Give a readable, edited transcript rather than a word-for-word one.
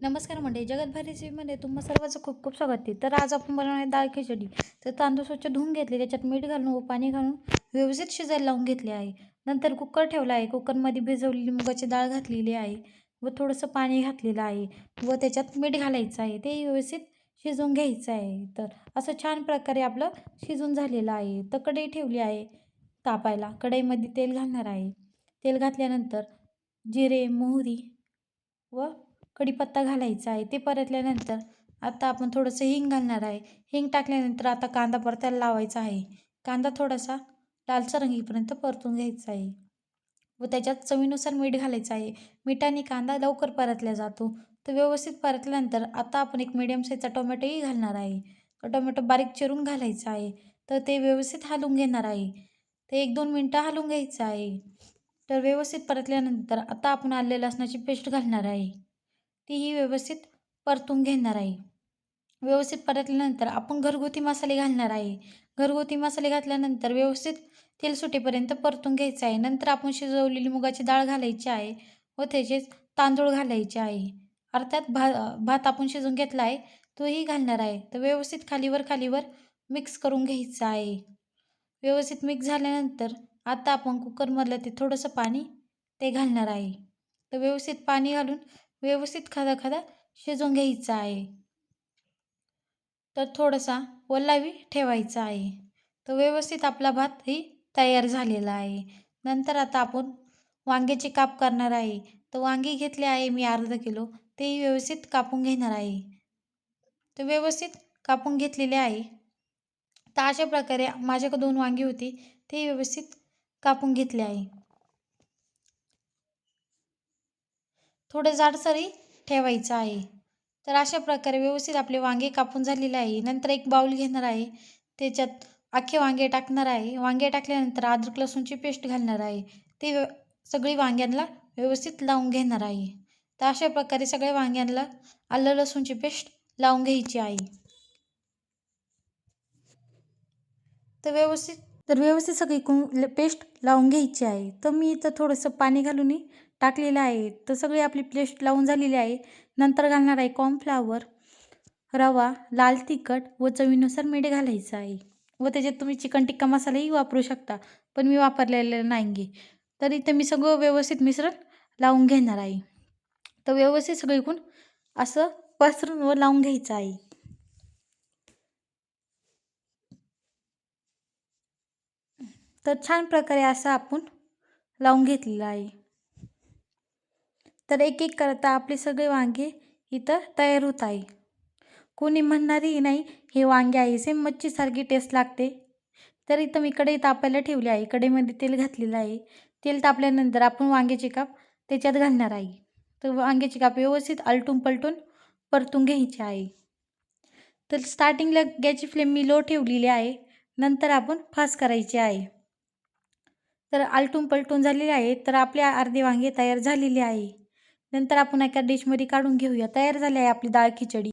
नमस्कार मंडळी, जगतभारी रेसिपीमध्ये तुम्हा सर्वांचं खूप खूप स्वागत आहे. तर आज आपण बनवणार आहे डाळ खिचडी. तर तांदूळ स्वच्छ धुवून घेतले, त्याच्यात मीठ घालून व पाणी घालून व्यवस्थित शिजायला लावून घेतले आहे. नंतर कुकर ठेवला आहे. कुकरमध्ये भिजवलेली मुगाची डाळ घातलेली आहे व थोडंसं पाणी घातलेलं आहे व त्याच्यात मीठ घालायचं आहे. ते व्यवस्थित शिजवून घ्यायचं आहे. तर असं छान प्रकारे आपलं शिजून झालेलं आहे. तर कढई ठेवली आहे तापायला. कढईमध्ये तेल घालणार आहे. तेल घातल्यानंतर जिरे, मोहरी व कढीपत्ता घालायचा आहे. ते परतल्यानंतर आता आपण थोडंसं हिंग घालणार आहे. हिंग टाकल्यानंतर आता कांदा परतायला लावायचा आहे. कांदा थोडासा लालसर रंगीपर्यंत परतून घ्यायचा आहे व त्याच्यात चवीनुसार मीठ घालायचं आहे. मिठाने कांदा लवकर परतला जातो. तर व्यवस्थित परतल्यानंतर आता आपण एक मीडियम साईजचा टोमॅटोही घालणार आहे. तो टोमॅटो बारीक चिरून घालायचा आहे. तर ते व्यवस्थित हलवून घेणार आहे. ते 1-2 मिनटं हलवून घ्यायचं आहे. तर व्यवस्थित परतल्यानंतर आता आपण आले लसणाची पेस्ट घालणार आहे. तीही व्यवस्थित परतून घेणार आहे. व्यवस्थित परतल्यानंतर आपण घरगुती मसाले घालणार आहे. घरगुती मसाले घातल्यानंतर व्यवस्थित तेल सुटेपर्यंत परतून घ्यायचं आहे. नंतर आपण शिजवलेली मुगाची डाळ घालायची आहे व त्याचेच तांदूळ घालायचे आहे. अर्थात भात आपण शिजवून घेतला आहे तोही घालणार आहे. तर व्यवस्थित खालीवर मिक्स करून घ्यायचं आहे. व्यवस्थित मिक्स झाल्यानंतर आता आपण कुकरमधलं ते थोडंसं पाणी ते घालणार आहे. तर व्यवस्थित पाणी घालून व्यवस्थित खादा शिजवून घ्यायचं आहे. तर थोडासा ओलावी ठेवायचा आहे. तर व्यवस्थित आपला भातही तयार झालेला आहे. नंतर आता आपण वांग्याचे काप करणार आहे. तर वांगी घेतले आहे मी अर्धा किलो. तेही व्यवस्थित कापून घेणार आहे. तर व्यवस्थित कापून घेतलेले आहे. तर अशा प्रकारे माझ्याकडे 2 वांगी होती. ते व्यवस्थित कापून घेतले आहे. थोडं जाडसरही ठेवायचं आहे. तर अशा प्रकारे व्यवस्थित आपले वांगे कापून झालेले आहे. नंतर एक बाउल घेणार आहे. त्याच्यात अख्खे वांगे टाकणार आहे. वांगे टाकल्यानंतर अद्रक लसूणची पेस्ट घालणार आहे. ते सगळी वांग्यांना व्यवस्थित लावून घेणार आहे. तर अशा प्रकारे सगळ्या वांग्यांना आलं लसूणची पेस्ट लावून घ्यायची आहे. तर व्यवस्थित सगळी पेस्ट लावून घ्यायची आहे. तर मी इथं थोडंसं पाणी घालून टाकलेलं आहे. तर सगळी आपली पेस्ट लावून झालेली आहे. नंतर घालणार आहे कॉर्नफ्लॉवर, रवा, लाल तिखट व चवीनुसार मीठ घालायचं आहे व त्याच्यात तुम्ही चिकन टिक्का मसालाही वापरू शकता, पण मी वापरलेलं नाही. तर इथं मी सगळं व्यवस्थित मिश्रण लावून घेणार आहे. तर व्यवस्थित सगळीकडून असं पसरून व लावून घ्यायचं आहे. तर छान प्रकारे असं आपण लावून घेतलेलं आहे. तर एक एक करता आपले सगळे वांगे इथं तयार होत आहे. कोणी म्हणणारही नाही हे वांगे आहे, सेम मच्छीसारखी टेस्ट लागते. तर इथं मी कढई तापायला ठेवली आहे. कढईमध्ये तेल घातलेलं आहे. तेल तापल्यानंतर आपण वांग्याचे काप त्याच्यात घालणार आहे. तर वांग्याचे काप व्यवस्थित आलटून पलटून परतून घ्यायचे आहे. तर स्टार्टिंगला गॅसची फ्लेम मी लो ठेवलेली आहे. नंतर आपण फास्ट करायची आहे. तर आलटून पलटून झालेले आहे. तर आपले अर्धे वांगे तयार झालेले आहे. नंतर आपण एका डिशमध्ये काढून घेऊया. तयार झाली आहे आपली डाळ खिचडी.